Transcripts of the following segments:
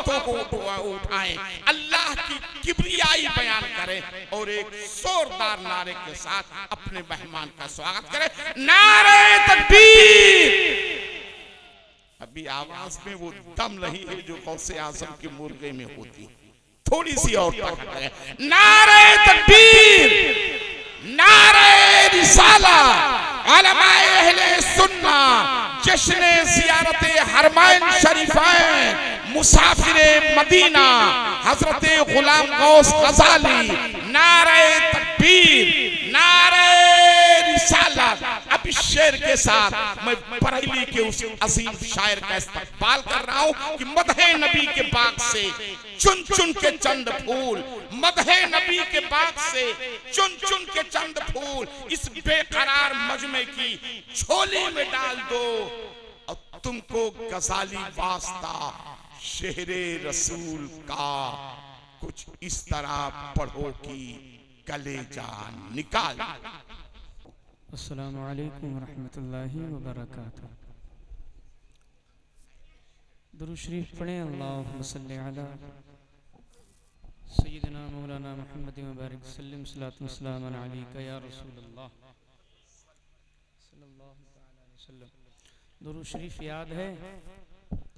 हाथों को उठाएं, अल्लाह की किबरियाई बयान करें और एक जोरदार नारे के साथ अपने मेहमान का स्वागत करें। नारे तकबीर। अभी आवाज में वो दम नहीं है जो गौसे आजम के मुर्गे में होती, थोड़ी सी और ताकत है। नारे तकबीर, नारे रिसाला, उलमाए अहले सुन्ना, जश्न ज़ियारत हरमैन शरीफैन, मुसाफिरे मदीना, हजरत गुलाम गौस गजाली। नारे तकबीर, नारे रिसाला। अब इस शेर के साथ मैं बरेली के उस अजीम शायर का इस्तकबाल कर रहा हूं कि मदहे नबी के बाग से चुन चुन के चंद फूल, मदहे नबी के बाग से चुन चुन के चंद फूल इस बेकरार मजमे की झोली में डाल दो और तुमको गजाली वास्ता शेरे रसूल का कुछ इस तरह पढ़ो कि कलेजा निकाल। अस्सलामु अलैकुम वरहमतुल्लाहि वबरकातुहू। दुरूद शरीफ पढ़ें। अल्लाहुम्मा सल्लि अला सय्यिदिना मौलाना मुहम्मद व बारिक वसल्लम सल्लल्लाहु अलैहि या रसूलल्लाह सल्लल्लाहु अलैहि वसल्लम। दुरूद शरीफ याद है?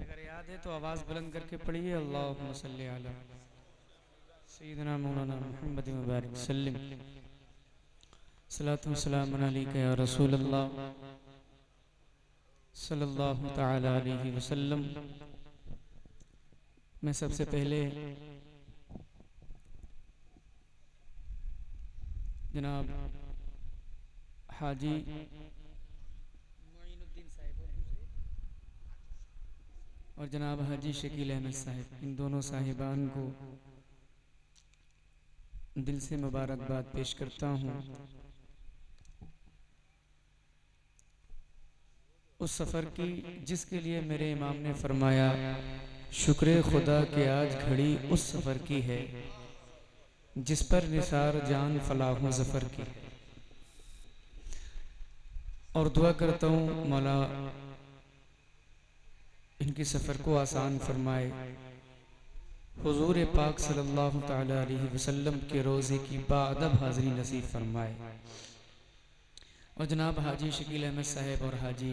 अगर याद है तो आवाज़ बुलंद करके पढ़िए। अल्लाहुम्मा सल्लि अला सय्यिदिना मौलाना मुहम्मद व बारिक वसल्लम सल्लल्लाहु अलैहि या रसूलल्लाह सल्लल्लाहु तआला अलैहि वसल्लम। मैं सबसे पहले जनाब हाजी मोइनुद्दीन साहिब और जनाब हाजी शकील अहमद साहिब, इन दोनों साहिबान को दिल से मुबारकबाद पेश करता हूँ उस सफ़र की जिसके लिए मेरे इमाम ने फरमाया, शुक्र खुदा कि आज घड़ी उस सफ़र की है जिस पर निसार जान फलाह ज़फ़र की। और दुआ करता हूँ मौला इनकी सफ़र को आसान फरमाए, हुजूर पाक सल्लल्लाहु तआला अलैहि वसल्लम के रोज़े की बाअदब हाज़री नसीब फरमाए। और जनाब हाजी शकील अहमद साहिब और हाजी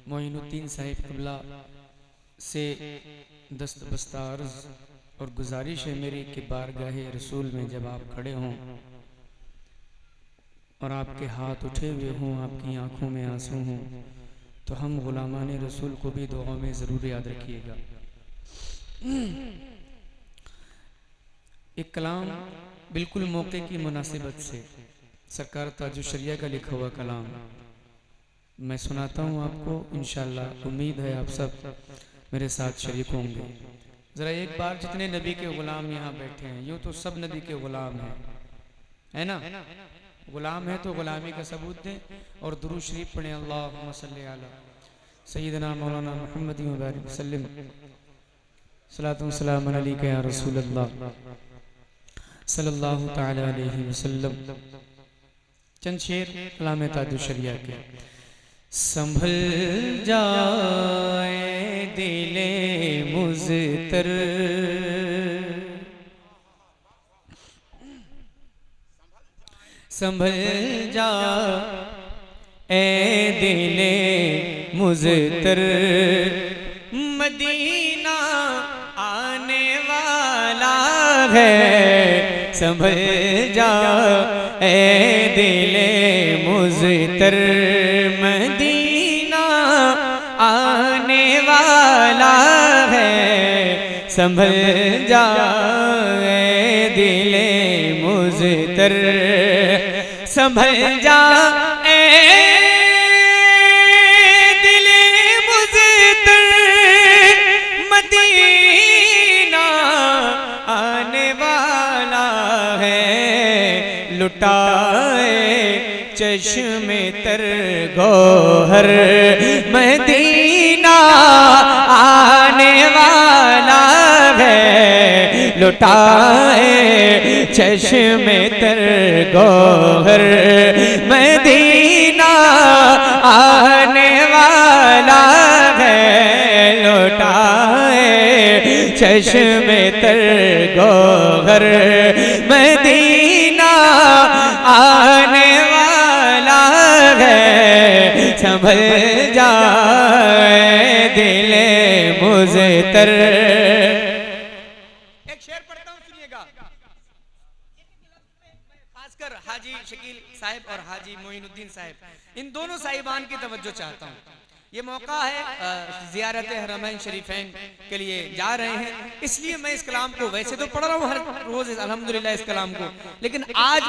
मोइनुद्दीन साहिब क़िबला से दस्तबस्तार और गुजारिश है मेरी कि बारगाहे रसूल में जब आप खड़े हों और आपके हाथ उठे हुए हों, आपकी आंखों में आंसू हों, तो हम गुलामान रसूल को भी दुआ में ज़रूर याद रखिएगा। एक कलाम बिल्कुल मौके की मुनासिबत से सरकार ताजुल शरिया का लिखा हुआ कलाम मैं सुनाता हूँ आपको। इंशाअल्लाह उम्मीद है आप सब मेरे साथ शरीक होंगे। ज़रा एक बार जितने नबी के ग़ुलाम यहाँ बैठे हैं, यूँ तो सब नबी के ग़ुलाम हैं, है ना? ग़ुलाम है तो ग़ुलामी का सबूत दें और दुरूद शरीफ पढ़ें। अल्लाहुम्मा सल्लि अला सय्यिदिना मौलाना मुहम्मद व बारिक वसल्लम सल्लल्लाहु अलैहि या रसूलल्लाह सल्लल्लाहु तआला अलैहि वसल्लम। चंद शेर कलाम ताजुल शरिया के। संभल जाए दिले मुज़तर, संभल जा ए दिले मुज़तर, मदीना आने वाला है। संभल जा ए दिले मुज़तर, मदीना आने वाला है। संभल जा ए दिले मुज़तर, संभल जा ए दिले मुज़तर, मदीना आने वाला है। लुटाए चश्मे तर गोहर, मदीना आने वाला है। लुटाए चश्मे तर गोहर, मदीना आने वाला है। लुटाए चश्मे तर गौहर मदीना आने वाला है, संभल जाए दिले मुज़तर। एक शेर पढ़ता हूँ, सुनिएगा। खासकर हाजी शकील साहिब और हाजी मोइनुद्दीन साहिब, इन दोनों साहिबान की तवज्जो चाहता हूँ। ये मौका है ज़ियारत हरमैन शरीफैन के लिए जा रहे हैं, इसलिए मैं इस कलाम को वैसे तो पढ़ रहा हूँ हर रोज अल्हम्दुलिल्लाह इस कलाम को, लेकिन आज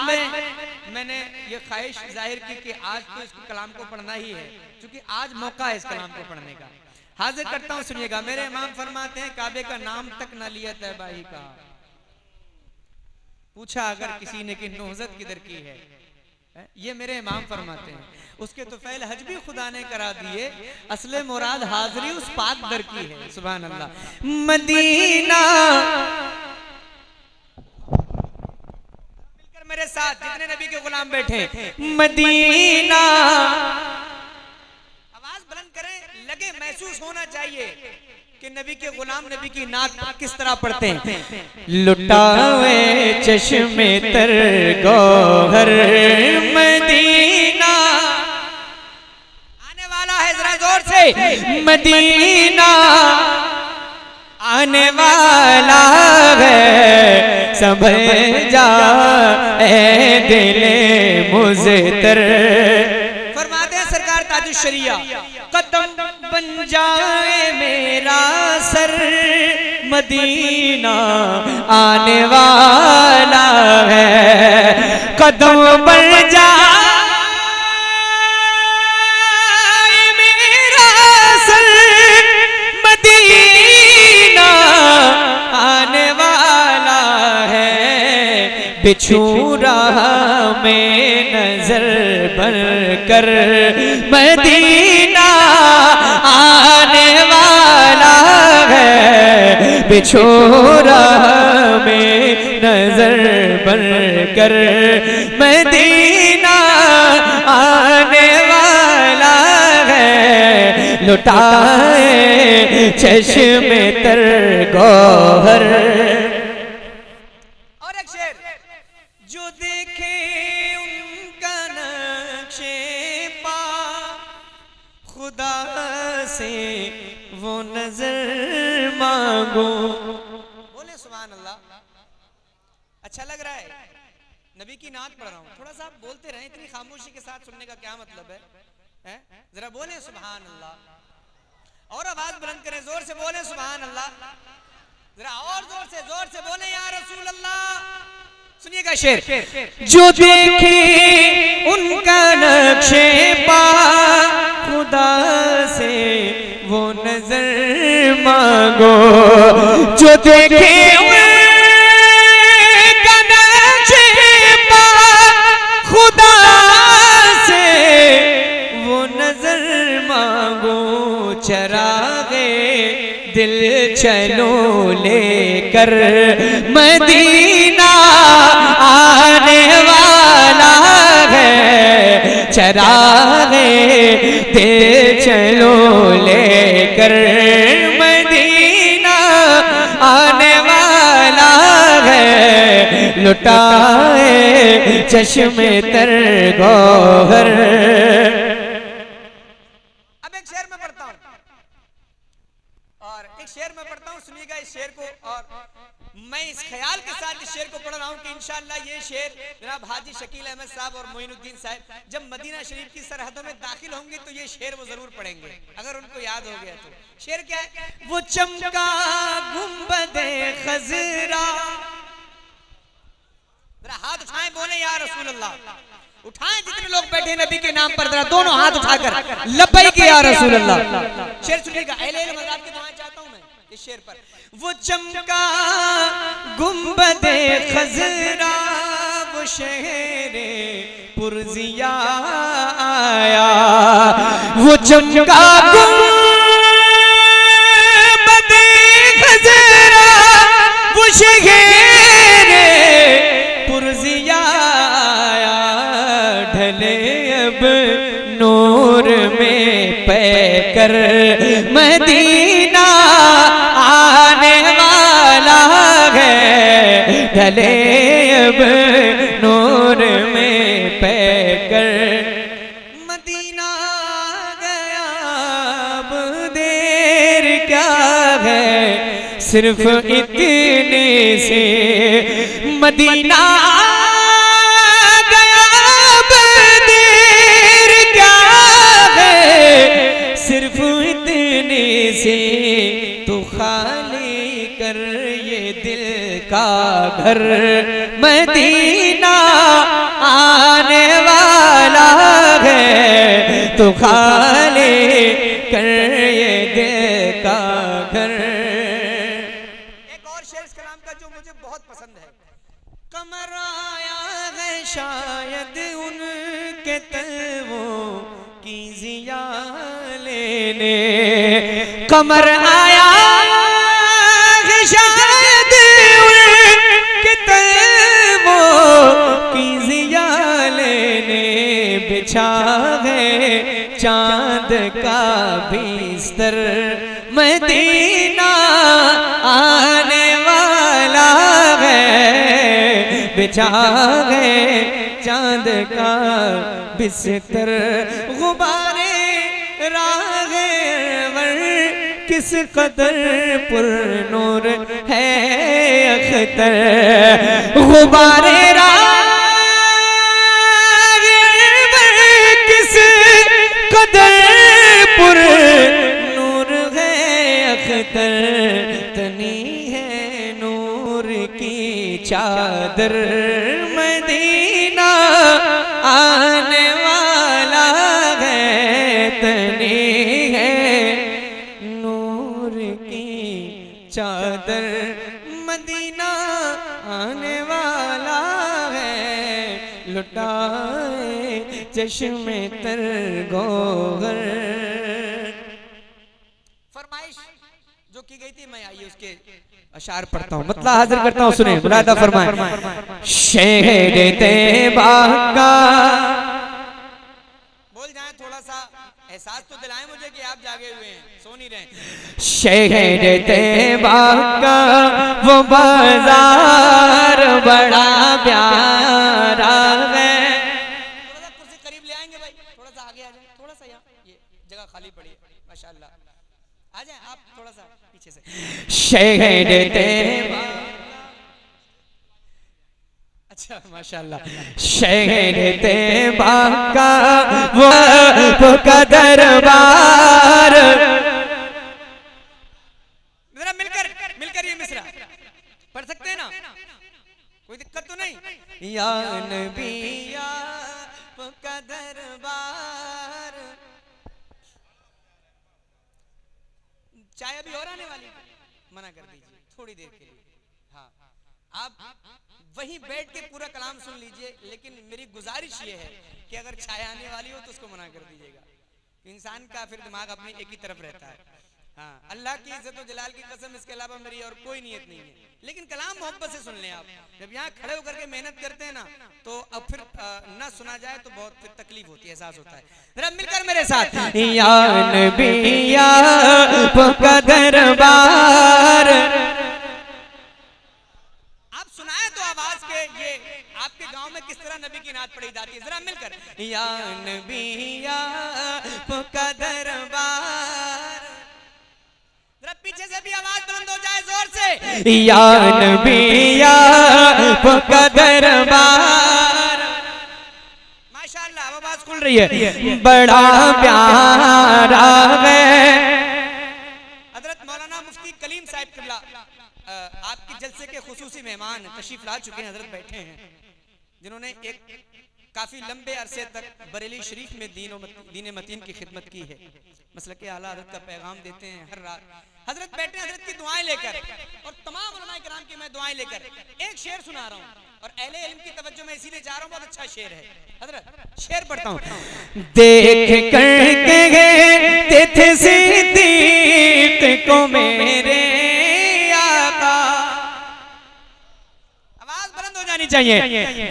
मैंने ये ख्वाहिश जाहिर की कि आज तो इस कलाम को पढ़ना ही है, क्योंकि आज मौका है इस कलाम को पढ़ने का। हाजिर करता हूँ, सुनिएगा। मेरे इमाम फरमाते हैं, काबे का नाम तक न लिया तैबाही का, पूछा अगर किसी ने कि नौज़त किधर की है, ये मेरे इमाम फरमाते हैं। उसके तो फैल हज भी खुदा ने करा दिए, असले मुराद हाजरी उस पाक दर की है। सुभान अल्लाह। मदीना, मिलकर मेरे साथ जितने नबी के गुलाम बैठे, मदीना, आवाज बुलंद करें, लगे महसूस होना चाहिए कि नबी के गुलाम नबी की नात किस तरह पढ़ते हैं। लुटावे चश्मे तर गौहर मदीना आने वाला है, जरा जोर से, मदीना आने वाला है, संभल जा ए दिले मुज़तर। फरमाते हैं सरकार ताजुश शरिया, कदम बन जाए मेरा सर, मदीना आने वाला है, कदम बन जाए मेरा सर, मदीना आने वाला है, बिछू रहा में नजर बन कर, मदीना आने वाला है, बिछू रहा में नजर बन कर, मदीना आने वाला है, लुटाए चश्मे तर गौहर। और एक शेर, जो देखे उनका नक्शे पा, खुदा से वो नजर मांगो। बोले सुभान अल्लाह। अच्छा लग रहा है, नबी की नात पढ़ रहा हूँ, थोड़ा सा आप बोलते रहें, इतनी खामोशी के साथ सुनने का क्या मतलब है? जरा बोले सुभान अल्लाह, और आवाज बुलंद करें, जोर से बोले सुभान अल्लाह, जरा और जोर से बोले या रसूल अल्लाह। सुनिएगा शेर, जो देखे उनका नक्शे पा, खुदा से वो नजर मांगो, जो देखे उनका नक्शे पा, खुदा से वो नजर मांगो, चरागे दिल चलो लेकर, मदीना आने वाला है, चरागे दिल चलो लेकर, मदीना आने वाला है, लुटाए चश्मे तर गौहर। सुनिएगा इस शेर को, और मैं इस ख्याल के साथ इस शेर को पढ़ रहा हूँ कि इंशाअल्लाह ये शेर जनाब हाजी शकील अहमद साहब और मोइनुद्दीन साहब जब मदीना शरीफ की सरहदों में दाखिल होंगे तो ये शेर वो जरूर पढ़ेंगे, अगर उनको याद हो गया तो। शेर क्या है? वो चमका गुंबदे खजरा, जरा हाथ उठाएं, बोले या रसूल अल्लाह। उठाएं जितने लोग बैठे नबी के नाम पर, जरा दोनों हाथ उठाकर लब्बैक या रसूल अल्लाह। शेर सुनिएगा, अहले मज़ाब की दुआएं चाहता हूं मैं इस शेर पर। वो चमका गुंबदे खजरा, वो शहरे पुरजिया आया, वो चमका गुंबदे खजरा, वो शहरे पुरजिया आया, ढले अब नूर में पैकर मदीना आने वाला ढले अब नूर में पैकर। मदीना गया अब देर क्या है, सिर्फ इतने से मदीना गया अब देर क्या है, सिर्फ इतने से तू खाली कर ये दिल का घर। मदीना आने वाला है, तू खाली कर ये दिल का घर। एक और शेर इस कलाम का जो मुझे बहुत पसंद है। कमर आया है शायद उनके तलवों की जिया लेने, कमर आया है शायद उनके तलवों की जिया लेने। बिछा है चांद का बिस्तर, मदीना आने वाला है। बिछा है चांद का बिस्तर, गुबारे राग़ेवर किस कदर पुरनूर है अख्तर। गुबारे किस कदर पुरनूर है अख्तर। तनी है नूर की चादर, मदीना आने वाला है। तनी है नूर की चादर, मदीना आने वाला है। लुटाए चश्मे तर गोहर। फरमाइश जो की गई थी, मैं आइए उसके अशार पढ़ता हूँ, मतलब हाजिर करता हूँ, सुने मुलादा फरमाए। शहर तैबा का, बोल जाए थोड़ा सा एहसास तो दिलाएं मुझे कि आप जागे हुए हैं, सो नहीं रहे। शहर तैबा का वो बाजार बड़ा प्यारा है। थोड़ा सा कुर्सी करीब ले आएंगे भाई, थोड़ा सा आगे आ जाए, थोड़ा सा यहाँ ये जगह खाली पड़ी है, माशाल्लाह आ जाए आप थोड़ा सा पीछे से। शहर तैबा, अच्छा माशाल्लाह। शहर तैबा का वो का दरबार। जरा मिलकर ये मिसरा पढ़ सकते हैं ना, कोई दिक्कत तो नहीं। या नबी आपका दरबार। चाय अभी और आने वाली, मना कर दीजिए थोड़ी देर के लिए। हाँ, आप वहीं बैठ के पूरा कलाम सुन लीजिए, लेकिन मेरी गुजारिश ये है कि अगर चाय आने वाली हो तो उसको मना कर दीजिएगा। इंसान का फिर दिमाग अपनी एक ही तरफ रहता है। हाँ, अल्लाह की इज्जत और जलाल की कसम, इसके अलावा मेरी और कोई नियत नहीं है। लेकिन कलाम मोहब्बत से सुन लें आप। जब यहाँ खड़े होकर के मेहनत करते हैं ना, तो अब फिर ना सुना जाए तो बहुत फिर तकलीफ होती है, एहसास होता है। जरा मिलकर मेरे साथ, या नबी आपका दरबार। आप सुनाए तो आवाज के, ये आपके गांव में किस तरह नबी की नात पढ़ी जाती है, जरा मिलकर। या नबी आपका दरबार। जरा पीछे से भी आवाज बुलंद हो जाए जोर से। या नबी आपका दरबार। माशाल्लाह आवाज खुल रही है, बड़ा प्यारा है। हजरत मौलाना मुफ्ती कलीम साहिब किबला आपकी जलसे के खुसूसी मेहमान तशरीफ ला चुके हैं, हजरत बैठे हैं, जिन्होंने एक काफी लंबे अरसे तक बरेली शरीफ में दीन मतीन की खिदमत की है। मसलक के आला हजरत का पैगाम देते हैं हर रात। हजरत बैठे हजरत की दुआएं लेकर और तमाम उलमाए किराम की मैं दुआएं लेकर एक शेर सुना रहा हूँ, और अहले इल्म की तवज्जो मैं इसीलिए चाह रहा हूँ, बहुत अच्छा शेर है। हजरत शेर पढ़ता हूँ। देख करके थे सिद्दीक को मेरे आका, आवाज बुलंद हो जानी चाहिए।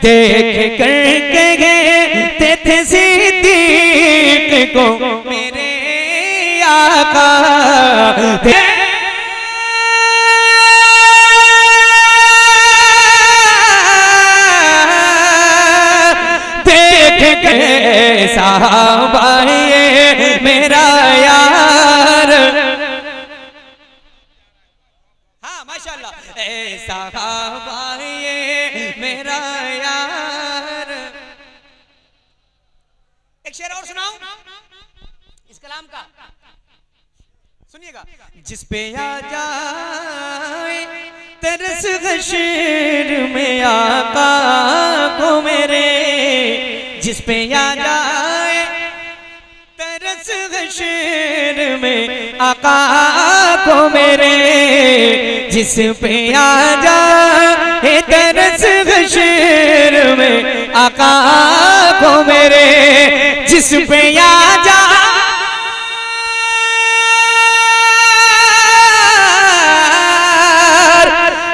देख करके थे सिद्दीक को मेरे आका, साहबा ये मेरा यार। हाँ माशाल्लाह, ए साहबा ये मेरा यार। एक शेर और सुनाऊं इस कलाम का, सुनिएगा। जिस पे आ जाए तरस हशर में आका को मेरे, जिस पे आ जाए तरस हशर में आका को मेरे, जिस पे आ जाए तरस हशर में आका को मेरे, जिस पे आ जाए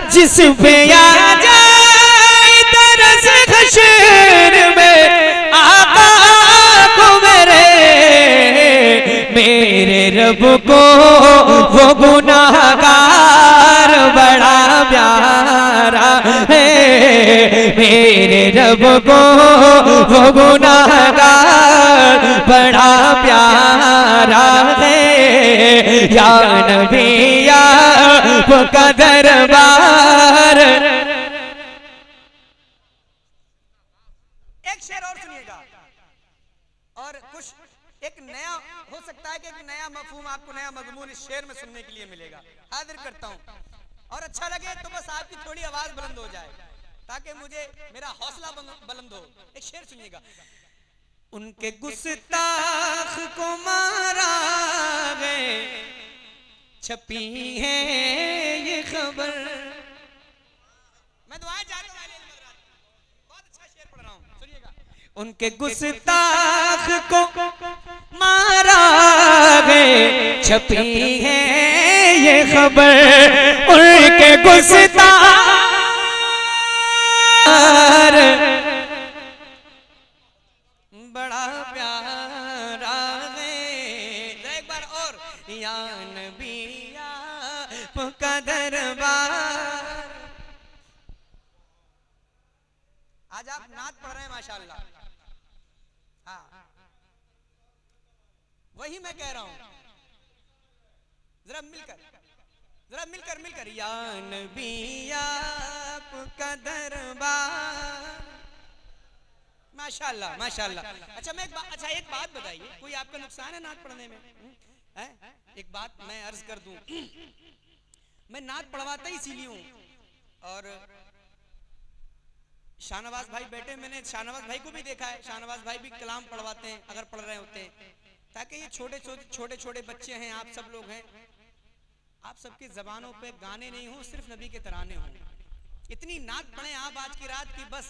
जिस पे आ जाए तरस हशर में आका को मेरे रब को वो गुनाहगार बड़ा प्यारा है, मेरे रब को वो गुनाहगार बड़ा प्यारा है। या नबी या का दरबार। एक शेर और सुनिएगा, और कुछ एक नया हो सकता है कि एक नया मफहूम आपको, नया मजमून इस शेर में सुनने के लिए मिलेगा। हाजिर करता हूं, और अच्छा लगे तो बस आपकी थोड़ी आवाज बुलंद हो जाए ताकि मुझे मेरा हौसला बुलंद हो। एक शेर सुनिएगा। उनके गुस्ताख को मारा गए, छपी है ये खबर। मैं दुआएं चाहता हूं, बहुत अच्छा शेर पढ़ रहा हूं, सुनिएगा। उनके गुस्ताख को मारा गए, छपी है ये खबर। उनके गुस्ताख बड़ा प्यारा है। एक बार और, या नबी का दरबार। आज आप नात पढ़ रहे हैं माशाल्लाह। हाँ वही मैं कह रहा हूं, जरा मिलकर या नबी आपका दरबार। माशाल्लाह माशाल्लाह। अच्छा मैं एक बात बताइए, कोई आपका नुकसान है नात पढ़ने में? एक बात मैं अर्ज कर दूं, मैं नात पढ़वाता ही इसीलिए हूं। और शाहनवाज भाई बैठे, मैंने शाहनवाज भाई को भी देखा है, शाहनवाज भाई भी कलाम पढ़वाते हैं अगर पढ़ रहे होते हैं, ताकि ये छोटे बच्चे हैं, आप सब लोग हैं, आप सबकी जबानों पे गाने नहीं हो, सिर्फ नबी के तराने हों। इतनी नात पढ़ें आप आज की रात की, बस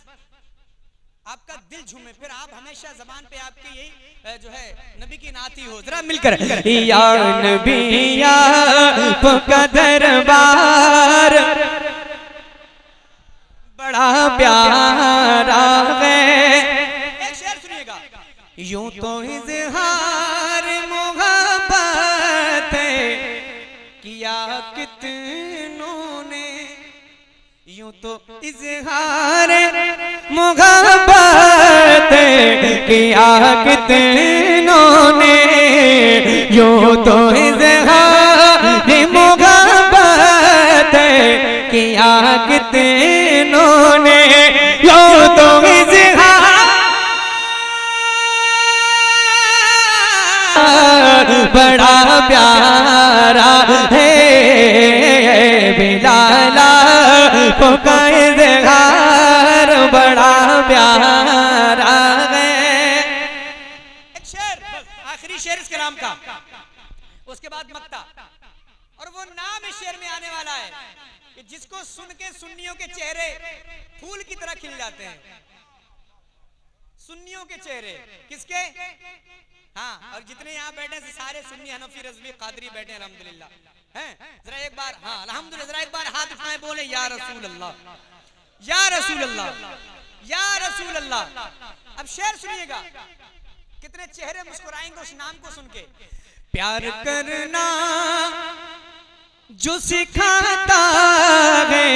आपका दिल झूमे, फिर आप हमेशा जबान पे आपकी यही जो है नबी की नात ही हो। जरा मिलकर, या नबी आपका दरबार बड़ा प्यारा है। एक शेर सुनिएगा। यूं तो इज़हार मोहब्बत किया कितनों ने, यूं तो इज़हार मोहब्बत किया कितनों ने, यूं तो इज़हार मोहब्बत किया कितनों ने, यूं तो इज़हार बड़ा प्यारा है। बिलाला को का इज़हार बड़ा प्यारा है। एक शेर, आखिरी शेर इस कलाम का, उसके बाद मक्ता, और वो नाम इस शेर में आने वाला है कि जिसको सुन के सुन्नियों के चेहरे फूल की तरह खिल जाते हैं। सुन्नियों के चेहरे किसके? हाँ, और जितने यहाँ बैठे से सारे सुन्नी, हनफी, रज़वी, कादरी बैठे अल्हम्दुलिल्लाह हैं। जरा एक बार, हाँ अल्हम्दुलिल्लाह, जरा एक बार हाथ उठाएं, बोले या रसूल अल्लाह, या रसूल अल्लाह, या रसूल अल्लाह। अब शेर सुनिएगा, कितने चेहरे मुस्कुराएंगे उस नाम को सुन के। प्यार करना जो सिखाता है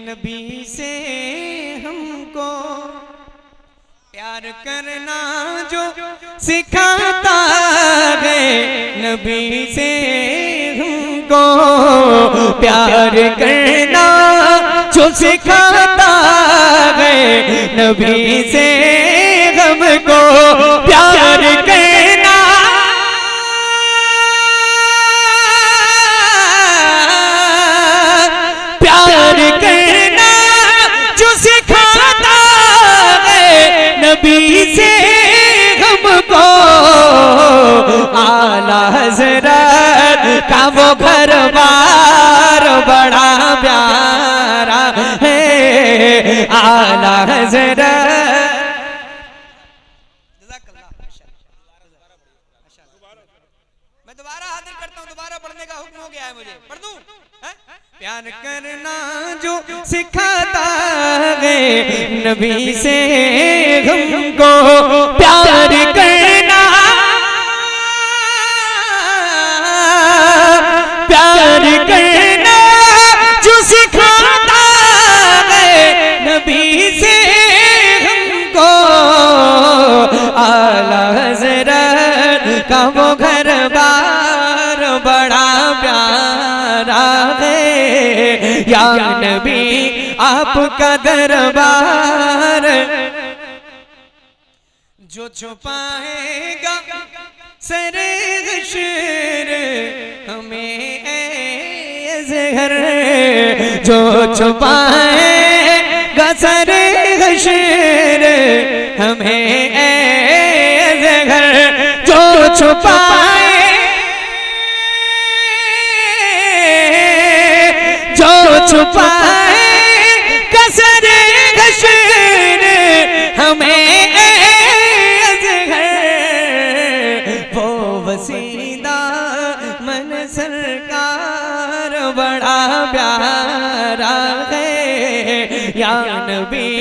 नबी से हमको, प्यार करना जो सिखाता है नबी से हमको, प्यार करना जो सिखाता है नबी से हमको, प्यार करना प्यार करना जो सिखाता है नबी से हमको, आला हज़रत का वो घर बार बड़ा प्यारा है, आला हज़रत। मैं दोबारा हाजिर करता हूँ, दोबारा पढ़ने का हुक्म हो गया है मुझे, पढ़ दूं? प्यार करना जो सिखाता है नबी से हमको, प्यार करना प्यार करना जो सिखाता है नबी से हमको, आला हज़रत का वो घर बार बड़ा प्यारा है, या नबी आपका दरबार जो छुपाएगा सरे हश्र हमें ज़हर, जो छुपाएगा सरे हश्र हमें ज़हर, जो छुपाए जो छुपाए कसरे हश्र हमें वो वसीला मन सरकार बड़ा प्यारा है, या नबी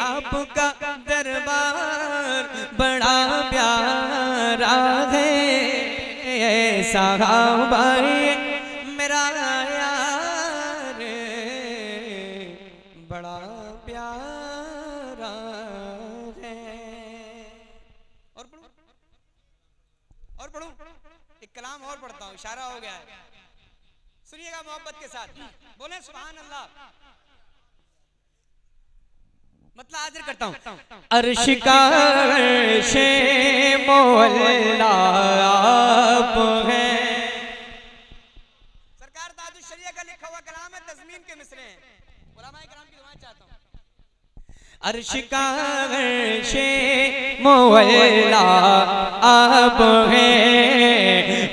आपका दरबार बड़ा प्यारा है, साहबा मेरा यार बड़ा प्यारा है। और पढ़ो और पढ़ो, एक कलाम और पढ़ता हूँ, इशारा हो गया है, सुनिएगा मोहब्बत के साथ, बोले सुभान अल्लाह। मतलब हाजिर करता हूँ, अर्श का अर्शे मौला आप है। सरकार ताजुश शरिया का लिखा हुआ कलाम है, तज़मीन के मिसरे हैं, उलमाए किराम की दुआएं चाहता हूँ। अर्श का अर्शे मौला आप है,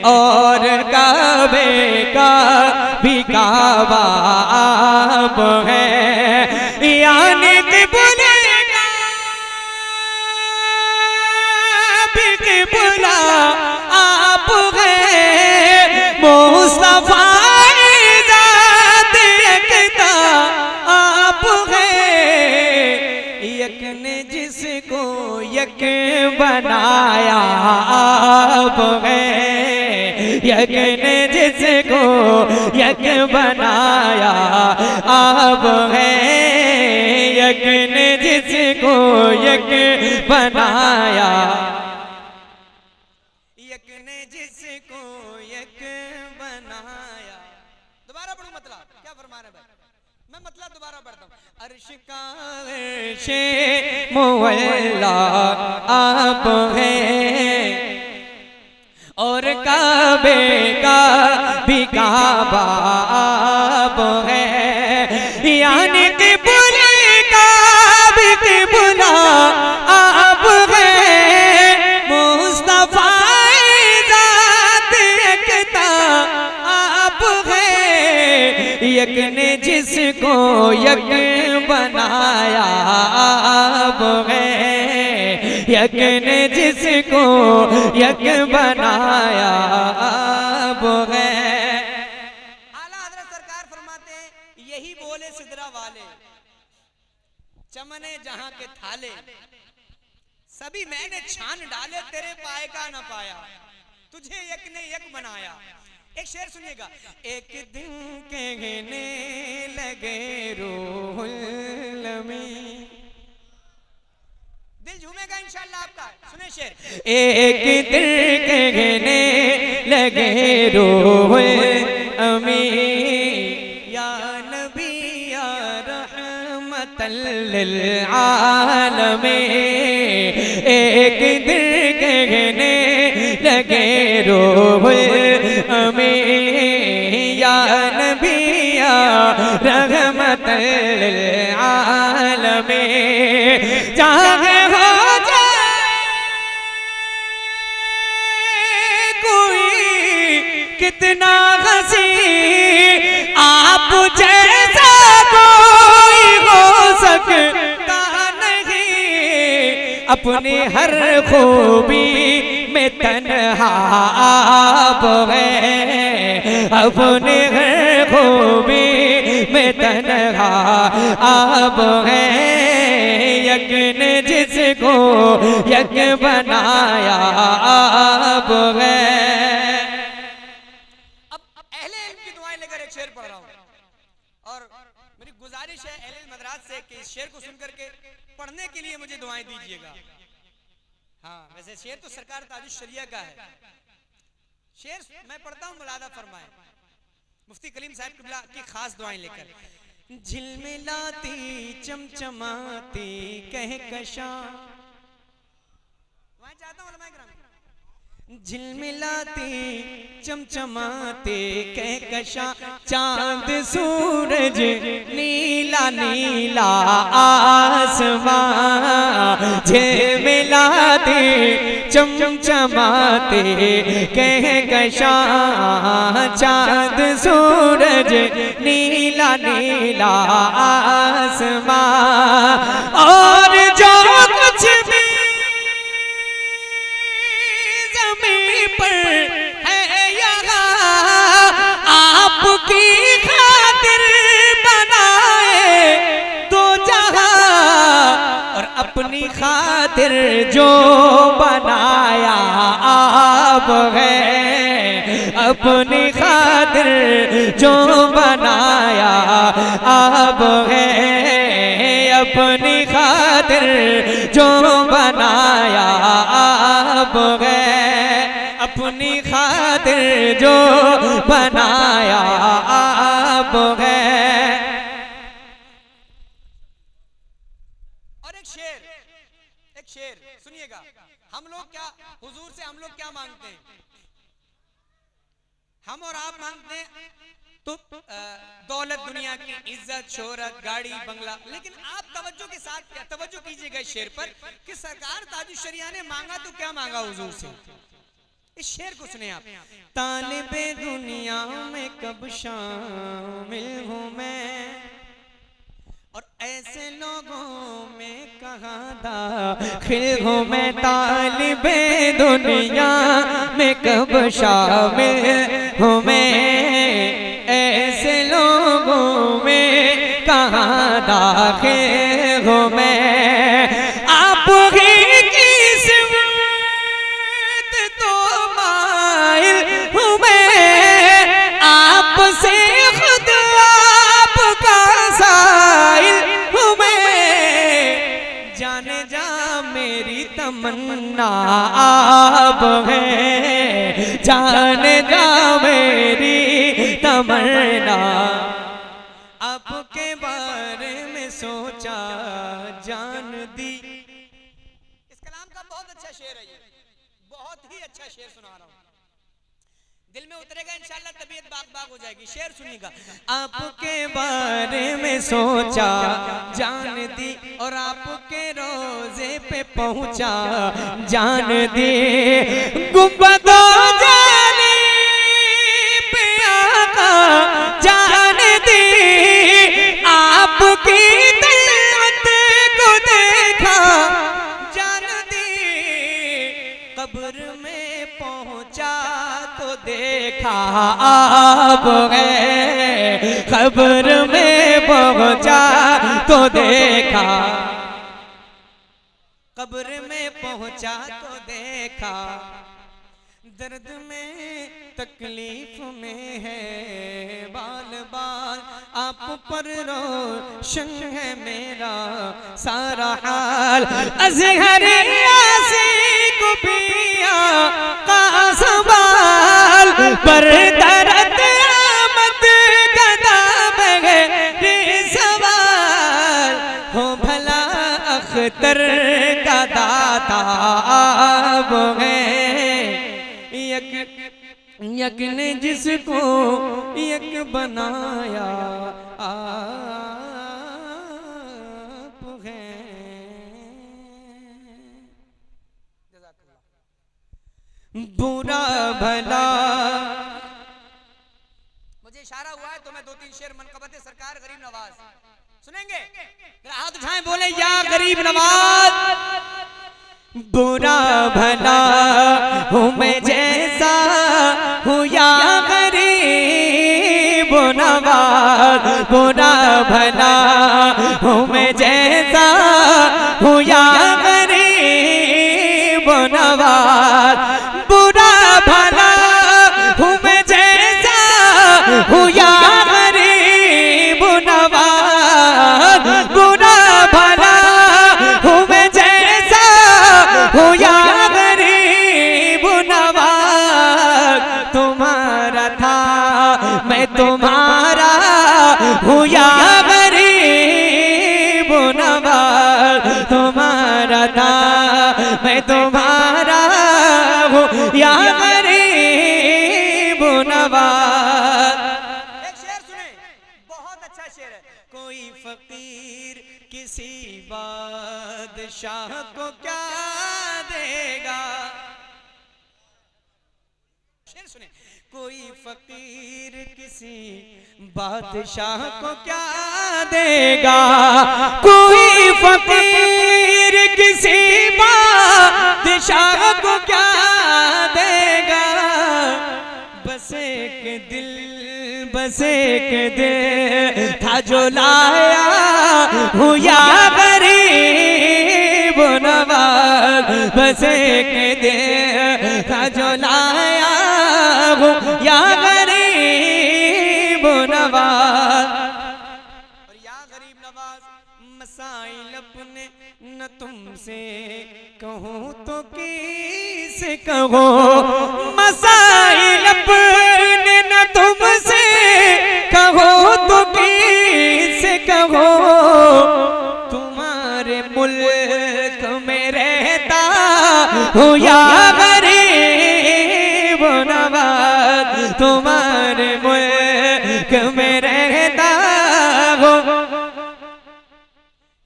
और काबे का भी काबा आप है, यानी किबला भी किबला आप है, मुस्तफा ज़ात यकता आप है, यक ने जिसको यक बनाया आप है, यक ने जिसको यक बनाया आप है, यक ने जिसको यक बनाया, यक ने जिसको यक बनाया। दोबारा पढ़ूं मतलब, क्या फरमा रहे भाई? मैं मतलब दोबारा पढ़ता हूँ, अर्श का अर्शे मौला आप है, और काबे का भी काबा आप है, यानी कि बुले का भी किबला आप है, मुस्तफा ज़ात यकता आप है, यक ने जिसको यक बनाया आप है, यक ने जिसको यक बनाया आप है। आला हज़रत सरकार फरमाते हैं, यही बोले सिदरा वाले चमने जहां के थाले, सभी मैंने छान डाले तेरे पाए का न पाया, तुझे यक ने यक बनाया। एक शेर सुनिएगा, एक दिन कहने लगे रूहुल अमीन, दिल झूमेगा एक दिल कहने लगे रोए अमी या नबी या रहमतल लिल आलमीन। एक दिल कहने लगे रोए अमी या नबी या रहमतल लिल आलमीन। चाहे हो कितना हंसी आप जैसा कोई हो सकता नहीं। अपनी हर खूबी में तन्हा आप हैं, अपनी हर खूबी में तन्हा आप हैं। यक ने जिसको यक बनाया आप हैं। शेर पढ़ रहा हूँ और मेरी गुजारिश है अहले मदरास से कि इस शेर को सुनकर के पढ़ने के लिए मुझे दुआएं दीजिएगा। हाँ, वैसे शेर तो सरकार ताजुश शरिया का है। शेर मैं पढ़ता हूँ, मुलादा फरमाए मुफ्ती कलीम साहब किबला की खास दुआएं लेकर। झिलमिलाती चमचमाती कहकशां, दुआएं चाहता हूँ उलमाए किराम। झिलमिलाती चमचमाते कहकशां, चांद सूरज नीला नीला आसमां। झिलमिलाते चमचमाते कहकशां, चांद सूरज नीला नीला आसमां। और जो कुछ भी आपकी खातिर बनाए तो जहां, और अपनी खातिर जो बनाया आप हैं। अपनी खातिर जो बनाया आप हैं। अपनी खातिर जो बनाया आप हैं। अपनी खातिर जो बनाया आप है। और एक शेर सुनिएगा। हम लोग क्या हुजूर से हम लोग क्या मांगते हैं? हम और आप मांगते हैं तो दौलत, दुनिया की इज्जत, शोहरत, गाड़ी, बंगला। लेकिन आप तवज्जो के साथ तवज्जो कीजिएगा इस शेर पर कि सरकार ताजुश शरिया ने मांगा तो क्या मांगा हुजूर से। इस शेर को सुने आप। तालिबे दुनिया में कब शामिल हूँ मैं, और ऐसे लोगों में कहाँ दाखिल हूँ मैं। तालिबे दुनिया में कब शामिल हूँ मैं, ऐसे लोगों में कहाँ दाखिल हूँ मैं। आप ही से खुद आपका साइल हूँ मैं। जाने जा मेरी तमन्ना आप हैं। जाने जा मेरी तमन्ना, आपके बारे में सोचा जान दी। इस कलाम का बहुत अच्छा शेर है ये, बहुत ही अच्छा शेर सुना रहा हूँ। दिल में उतरेगा इंशाल्लाह, तबीयत बाग बाग हो जाएगी। शेर सुनिएगा। आपके बारे में सोचा जान दी, और आपके रोजे पे पहुंचा जान दी। गुंबदो जाने पे आका जान दी, आपकी दिलत को देखा जान दी। कब्र में पहुंचा तो देखा आप हैं। कब्र में पहुंचा तो देखा, कब्र में पहुंचा तो देखा। दर्द में तकलीफ में है बाल बाल, आप पर रोशन है मेरा सारा हाल। अज़हर यासी को गोपियां का सवाल पर दर्द आमद गदा बगैर सवाल हो भला अख्तर का दाता वो है यक ने जिसको यक बनाया आप हैं। बुरा भला मुझे इशारा हुआ है तो मैं 2-3 शेर मनकबत सरकार गरीब नवाज सुनेंगे। हाथ उठाएं बोले या गरीब नवाज। बुरा भला हूँ मैं जैसा हूँ या गरीब नवाज। बुरा भला हूँ मैं जैसा हूँ या गरीब नवाज। बुरा भला हूँ मैं जैसा हूँ या गरीब नवाज। बुरा भला हूँ मैं जैसा हूँ या गरीब नवाज। तुम्हारा था मैं तुम्हारा हूँ या गरीब नवाज। तुम्हारा था मैं तुम्हारा हूँ या गरीब नवाज। एक शेर सुने बहुत अच्छा शेर है। कोई फकीर किसी बादशाह को क्या देगा। शेर सुने कोई फकीर किसी बादशाह को क्या देगा। कोई फकीर किसी बादशाह को क्या देगा। बस एक दिल था जो लाया हूँ या गरीब नवाज। बस एक दिल था जो लाया हूँ या गरीब नवाज। और या गरीब नवाज मसाइल अपने न तुमसे कहूँ तो किसे कहूँ। मसाइल अपने न तुमसे कहूँ तो किसे कहूँ। तुम्हारे मुल्क में रहता हूँ या गरीब नवाज। तुम्हारे मुल्क में रहता हूँ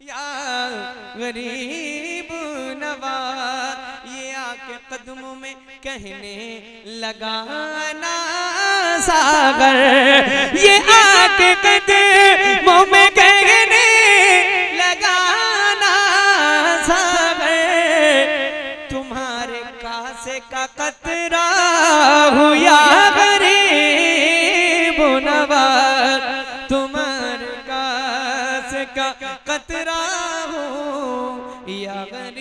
या गरीब नवाज। ये आके कदमों में कहने लगाना सागर। ये आके कदमों में कहने लगाना सागर। तुम्हारे कासे का कतरा हूँ या गरीब नवाज। तुम्हारे कासे का कतरा हूँ या गरीब